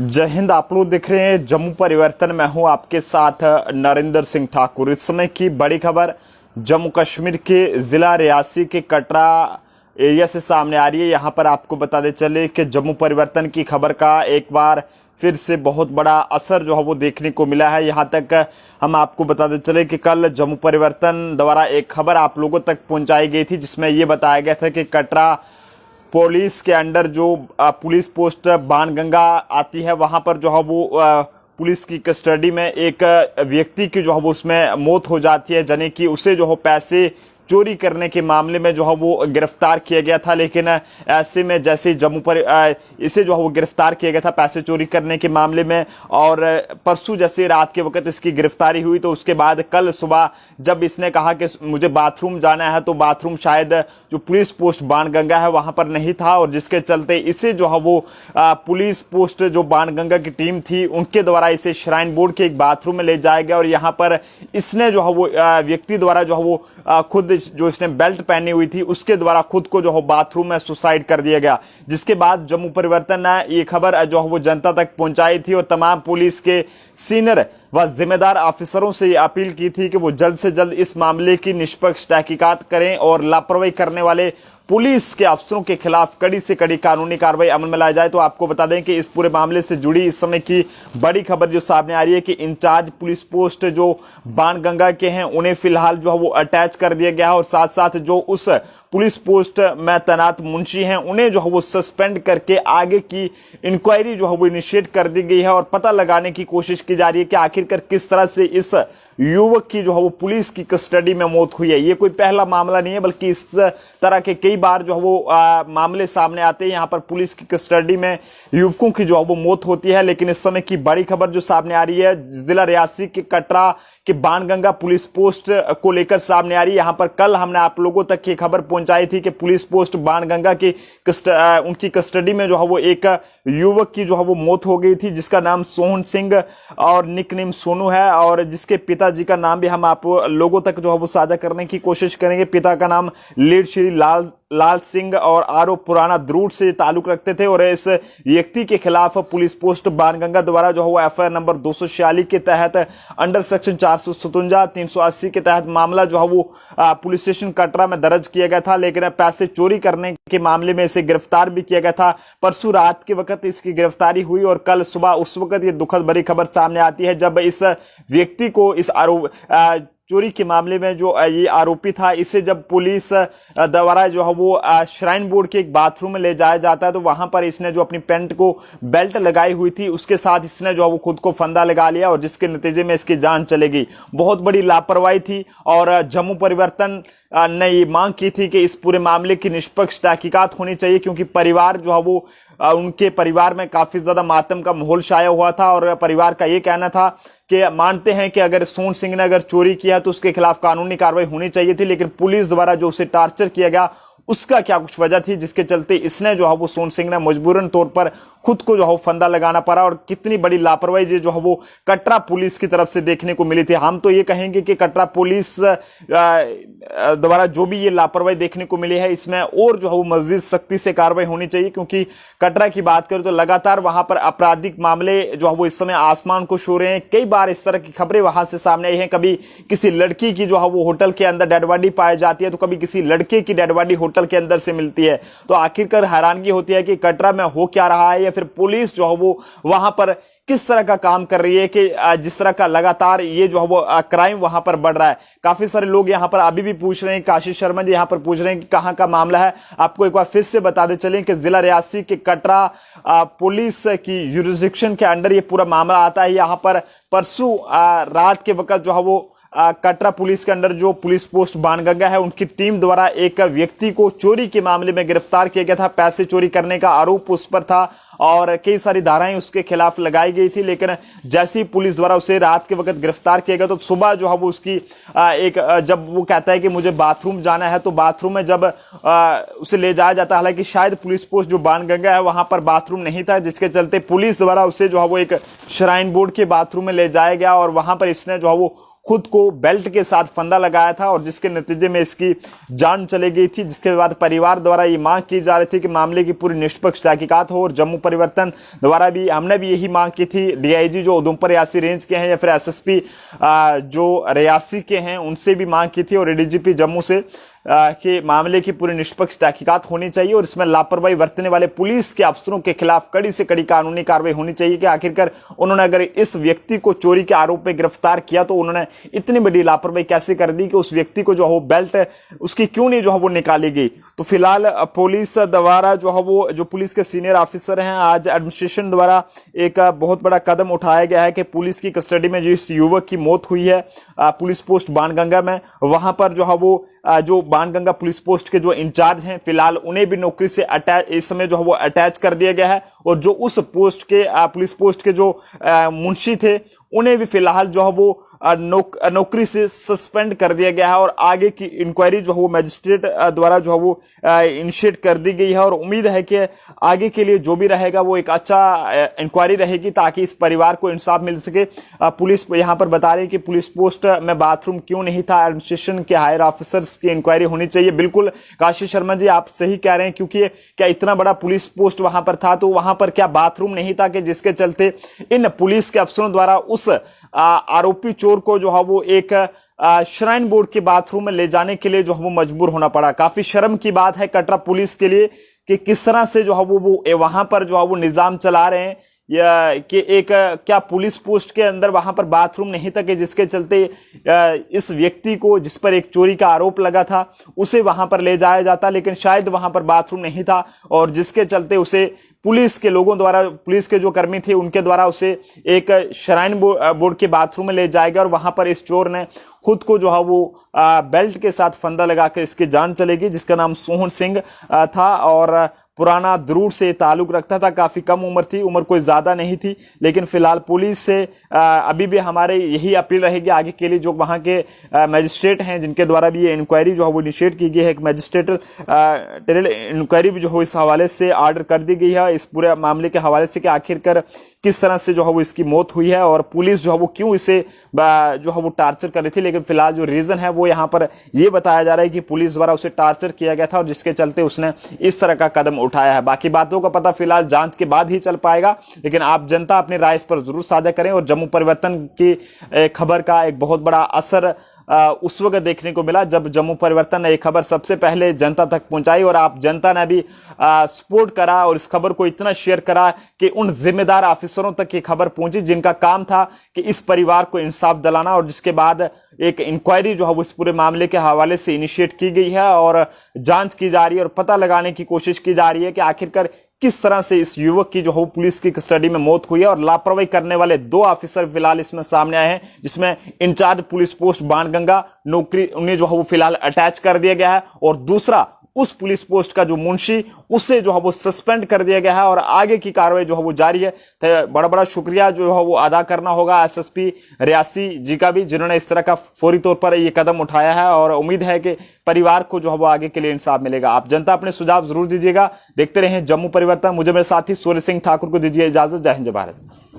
जय हिंद। आप लोग देख रहे हैं जम्मू परिवर्तन। मैं हूं आपके साथ नरेंद्र सिंह ठाकुर। इस समय की बड़ी खबर जम्मू कश्मीर के जिला रियासी के कटरा एरिया से सामने आ रही है। यहां पर आपको बताते चले कि जम्मू परिवर्तन की खबर का एक बार फिर से बहुत बड़ा असर जो है वो देखने को मिला है। यहां तक हम आपको बताते चले कि कल जम्मू परिवर्तन द्वारा एक खबर आप लोगों तक पहुंचाई गई थी, जिसमें यह बताया गया था कि कटरा पुलिस के अंडर जो पुलिस पोस्ट बाणगंगा आती है, वहां पर जो है वो पुलिस की कस्टडी में एक व्यक्ति की जो है वो उसमें मौत हो जाती है, यानी कि उसे जो है पैसे चोरी करने के मामले में जो है वो गिरफ्तार किया गया था। लेकिन ऐसे में जैसे जम्मू पर इसे जो है वो गिरफ्तार किया गया था पैसे चोरी करने के मामले में, और परसों जैसे रात के वक्त इसकी गिरफ्तारी हुई, तो उसके बाद कल सुबह जब इसने कहा कि मुझे बाथरूम जाना है, तो बाथरूम शायद जो पुलिस पोस्ट बाणगंगा है वहां पर नहीं था, और जिसके चलते इसे जो है वो पुलिस पोस्ट जो बाणगंगा की टीम थी उनके द्वारा इसे श्राइन बोर्ड के एक बाथरूम में ले जाया गया। और यहाँ पर इसने जो है वो व्यक्ति द्वारा जो है वो खुद जो इसने बेल्ट पहनी हुई थी उसके द्वारा खुद को जो है बाथरूम में सुसाइड कर दिया गया। जिसके बाद जम्मू परिवर्तन ने ये खबर जो है वो जनता तक पहुंचाई थी और तमाम पुलिस के सीनियर व जिम्मेदार ऑफिसरों से अपील की थी कि वो जल्द से जल्द इस मामले की निष्पक्ष तहकीकात करें और लापरवाही करने वाले पुलिस के अफसरों के खिलाफ कड़ी से कड़ी कानूनी कार्रवाई अमल में लाई जाए। तो आपको बता दें कि इस पूरे मामले से जुड़ी इस समय की बड़ी खबर जो सामने आ रही है कि इंचार्ज पुलिस पोस्ट जो बाणगंगा के हैं उन्हें फिलहाल जो है वो अटैच कर दिया गया है, और साथ साथ जो उस पुलिस पोस्ट में तैनात मुंशी हैं उन्हें जो है वो सस्पेंड करके आगे की इंक्वायरी जो है वो इनिशिएट कर दी गई है, और पता लगाने की कोशिश की जा रही है कि आखिरकार किस तरह से इस युवक की जो है वो पुलिस की कस्टडी में मौत हुई है। ये कोई पहला मामला नहीं है, बल्कि इस तरह के कई बार जो है वो मामले सामने आते हैं। यहाँ पर पुलिस की कस्टडी में युवकों की जो है वो मौत होती है। लेकिन इस समय की बड़ी खबर जो सामने आ रही है जिला रियासी के कटरा कि बाणगंगा पुलिस पोस्ट को लेकर सामने आ रही है। यहां पर कल हमने आप लोगों तक ये खबर पहुंचाई थी कि पुलिस पोस्ट बाणगंगा की उनकी कस्टडी में जो है वो एक युवक की जो है वो मौत हो गई थी, जिसका नाम सोहन सिंह और निकनेम सोनू है, और जिसके पिताजी का नाम भी हम आप लोगों तक जो है वो साझा करने की कोशिश करेंगे। पिता का नाम लीड श्री लाल सिंह और आरोप पुराना द्रूट से ताल्लुक रखते थे, और इस व्यक्ति के खिलाफ पुलिस पोस्ट बाणगंगा द्वारा जो है वो एफआईआर नंबर 246 के तहत अंडर सेक्शन 457 380 के तहत मामला जो है वो पुलिस स्टेशन कटरा में दर्ज किया गया था। लेकिन पैसे चोरी करने के मामले में इसे गिरफ्तार भी किया गया था। परसों रात के वक्त इसकी गिरफ्तारी हुई, और कल सुबह उस वक्त ये दुखद भरी खबर सामने आती है जब इस व्यक्ति को इस आरोप चोरी के मामले में जो ये आरोपी था, इसे जब पुलिस द्वारा जो है वो श्राइन बोर्ड के एक बाथरूम में ले जाया जाता है, तो वहां पर इसने जो अपनी पैंट को बेल्ट लगाई हुई थी उसके साथ इसने जो है वो खुद को फंदा लगा लिया, और जिसके नतीजे में इसकी जान चली गई। बहुत बड़ी लापरवाही थी, और जम्मू परिवर्तन ने ये मांग की थी कि इस पूरे मामले की निष्पक्ष तहकीकात होनी चाहिए, क्योंकि परिवार जो है वो उनके परिवार में काफी ज्यादा मातम का माहौल छाया हुआ था, और परिवार का ये कहना था कि मानते हैं कि अगर सोहन सिंह ने अगर चोरी किया तो उसके खिलाफ कानूनी कार्रवाई होनी चाहिए थी, लेकिन पुलिस द्वारा जो उसे टार्चर किया गया उसका क्या कुछ वजह थी, जिसके चलते इसने जो है वो सोहन सिंह ने मजबूरन तौर पर खुद को जो है फंदा लगाना पड़ा। और कितनी बड़ी लापरवाही जो है वो कटरा पुलिस की तरफ से देखने को मिली थी। हम तो ये कहेंगे कि कटरा पुलिस द्वारा जो भी ये लापरवाही देखने को मिली है, इसमें और जो है वो मजीद सख्ती से कार्रवाई होनी चाहिए, क्योंकि कटरा की बात करें तो लगातार वहां पर आपराधिक मामले जो है वो इस समय आसमान को छू रहे हैं। कई बार इस तरह की खबरें वहां से सामने आई हैं। कभी किसी लड़की की जो है वो होटल के अंदर डेड बॉडी पाई जाती है, तो कभी किसी लड़के की डेड बॉडी होटल के अंदर से मिलती है। तो आखिरकार हैरानगी होती है कि कटरा में हो क्या रहा है, या फिर पुलिस जो है वो वहां पर किस तरह का काम कर रही है कि जिस तरह का लगातार ये जो है वो क्राइम वहां पर बढ़ रहा है। काफी सारे लोग यहां पर अभी भी पूछ रहे हैं, काशी शर्मा जी यहां पर पूछ रहे हैं कि कहां का मामला है। आपको एक बार फिर से बता दे चलें कि जिला रियासी के कटरा पुलिस की यूरिसडिक्शन के अंडर ये पूरा मामला आता है। यहां पर परसों रात के वक्त जो है वो कटरा पुलिस के अंडर जो पुलिस पोस्ट बाणगंगा है उनकी टीम द्वारा एक व्यक्ति को चोरी के मामले में गिरफ्तार किया गया था। पैसे चोरी करने का आरोप उस पर था, और कई सारी धाराएं उसके खिलाफ लगाई गई थी। लेकिन जैसे ही पुलिस द्वारा उसे रात के वक्त गिरफ्तार किया गया, तो सुबह जो है वो उसकी जब वो कहता है कि मुझे बाथरूम जाना है, तो बाथरूम में जब उसे ले जाया जाता है, हालांकि शायद पुलिस पोस्ट जो बाणगंगा है वहां पर बाथरूम नहीं था, जिसके चलते पुलिस द्वारा उसे जो है वो एक श्राइन बोर्ड के बाथरूम में ले जाया गया, और वहां पर इसने जो है वो खुद को बेल्ट के साथ फंदा लगाया था और जिसके नतीजे में इसकी जान चली गई थी, जिसके बाद परिवार द्वारा ये मांग की जा रही थी कि मामले की पूरी निष्पक्ष तहकीकात हो। और जम्मू परिवर्तन द्वारा भी हमने भी यही मांग की थी। डीआईजी जो उधमपुर रियासी रेंज के हैं या फिर एसएसपी जो रियासी के हैं उनसे भी मांग की थी और एडीजीपी जम्मू से कि मामले की पूरी निष्पक्ष तहकीकात होनी चाहिए और इसमें लापरवाही बरतने वाले पुलिस के अफसरों के खिलाफ कड़ी से कड़ी कानूनी कार्रवाई होनी चाहिए कि आखिरकार उन्होंने अगर इस व्यक्ति को चोरी के आरोप में गिरफ्तार किया तो उन्होंने इतनी बड़ी लापरवाही कैसे कर दी कि उस व्यक्ति को जो है वो बेल्ट उसकी क्यों नहीं जो है वो निकाली गई। तो फिलहाल पुलिस द्वारा जो है वो जो पुलिस के सीनियर ऑफिसर हैं, आज एडमिनिस्ट्रेशन द्वारा एक बहुत बड़ा कदम उठाया गया है कि पुलिस की कस्टडी में जिस युवक की मौत हुई है पुलिस पोस्ट बाणगंगा में, वहां पर जो है वो जो बाणगंगा पुलिस पोस्ट के जो इंचार्ज हैं फिलहाल उन्हें भी नौकरी से अटैच इस समय जो है वो अटैच कर दिया गया है और जो उस पोस्ट के पुलिस पोस्ट के जो मुंशी थे उन्हें भी फिलहाल जो है वो नौकरी से सस्पेंड कर दिया गया है और आगे की इंक्वायरी जो है वो मजिस्ट्रेट द्वारा जो है वो इनिशिएट कर दी गई है। और उम्मीद है कि आगे के लिए जो भी रहेगा वो एक अच्छा इंक्वायरी रहेगी ताकि इस परिवार को इंसाफ मिल सके। पुलिस यहाँ पर बता रही है कि पुलिस पोस्ट में बाथरूम क्यों नहीं था, एडमिनिस्ट्रेशन के हायर ऑफिसर्स की इंक्वायरी होनी चाहिए। बिल्कुल काशी शर्मा जी आप सही कह रहे हैं, क्योंकि क्या इतना बड़ा पुलिस पोस्ट वहां पर था तो वहां पर क्या बाथरूम नहीं था कि जिसके चलते इन पुलिस के अफसरों द्वारा उस आरोपी चोर को जो है वो एक श्राइन बोर्ड के बाथरूम में ले जाने के लिए जो है वो मजबूर होना पड़ा। काफी शर्म की बात है कटरा पुलिस के लिए कि किस तरह से जो है वो वहां पर जो है वो निजाम चला रहे हैं या कि एक क्या पुलिस पोस्ट के अंदर वहां पर बाथरूम नहीं था कि जिसके चलते इस व्यक्ति को जिस पर एक चोरी का आरोप लगा था उसे वहां पर ले जाया जाता, लेकिन शायद वहां पर बाथरूम नहीं था और जिसके चलते उसे पुलिस के लोगों द्वारा, पुलिस के जो कर्मी थे उनके द्वारा उसे एक श्राइन बोर्ड के बाथरूम में ले जाएगा और वहां पर इस चोर ने खुद को जो है वो बेल्ट के साथ फंदा लगाकर इसकी जान चलेगी, जिसका नाम सोहन सिंह था और पुराना दरूर से ताल्लुक रखता था। काफी कम उम्र थी, उम्र कोई ज्यादा नहीं थी, लेकिन फिलहाल पुलिस से अभी भी हमारे यही अपील रहेगी आगे के लिए जो वहां के मजिस्ट्रेट हैं जिनके द्वारा भी ये इंक्वायरी जो है वो इनिशिएट की गई है, एक मजिस्ट्रेटल इंक्वायरी भी जो है इस हवाले से ऑर्डर कर दी गई है इस पूरे मामले के हवाले से कि आखिरकार किस तरह से जो है वो इसकी मौत हुई है और पुलिस जो है वो क्यों इसे जो है वो टार्चर कर रही थी। लेकिन फिलहाल जो रीजन है वो यहाँ पर ये बताया जा रहा है कि पुलिस द्वारा उसे टार्चर किया गया था और जिसके चलते उसने इस तरह का कदम उठाया है। बाकी बातों का पता फिलहाल जांच के बाद ही चल पाएगा, लेकिन आप जनता अपनी राय इस पर जरूर साझा करें। और जम्मू परिवर्तन की खबर का एक बहुत बड़ा असर उस वक्त देखने को मिला जब जम्मू परिवर्तन ने एक खबर सबसे पहले जनता तक पहुंचाई और आप जनता ने भी सपोर्ट करा और इस खबर को इतना शेयर करा कि उन जिम्मेदार ऑफिसरों तक ये खबर पहुंची जिनका काम था कि इस परिवार को इंसाफ दिलाना। और जिसके बाद एक इंक्वायरी जो है वो इस पूरे मामले के हवाले से इनिशिएट की गई है और जांच की जा रही है और पता लगाने की कोशिश की जा रही है कि आखिरकार किस तरह से इस युवक की जो है पुलिस की कस्टडी में मौत हुई है। और लापरवाही करने वाले 2 ऑफिसर फिलहाल इसमें सामने आए हैं, जिसमें इंचार्ज पुलिस पोस्ट बाणगंगा नौकरी उन्हें जो है वो फिलहाल अटैच कर दिया गया है और दूसरा उस पुलिस पोस्ट का जो मुंशी उसे जो है वो सस्पेंड कर दिया गया है और आगे की कार्रवाई जो है वो जारी है। तो बड़ा बड़ा शुक्रिया जो है वो अदा करना होगा एसएसपी रियासी जी का भी, जिन्होंने इस तरह का फौरी तौर पर ये कदम उठाया है और उम्मीद है कि परिवार को जो है वो आगे के लिए इंसाफ मिलेगा। आप जनता अपने सुझाव जरूर दीजिएगा। देखते रहें जम्मू परिवर्तन। मुझे मेरे साथी सूर्य सिंह ठाकुर को दीजिए इजाजत। जय हिंद जय भारत।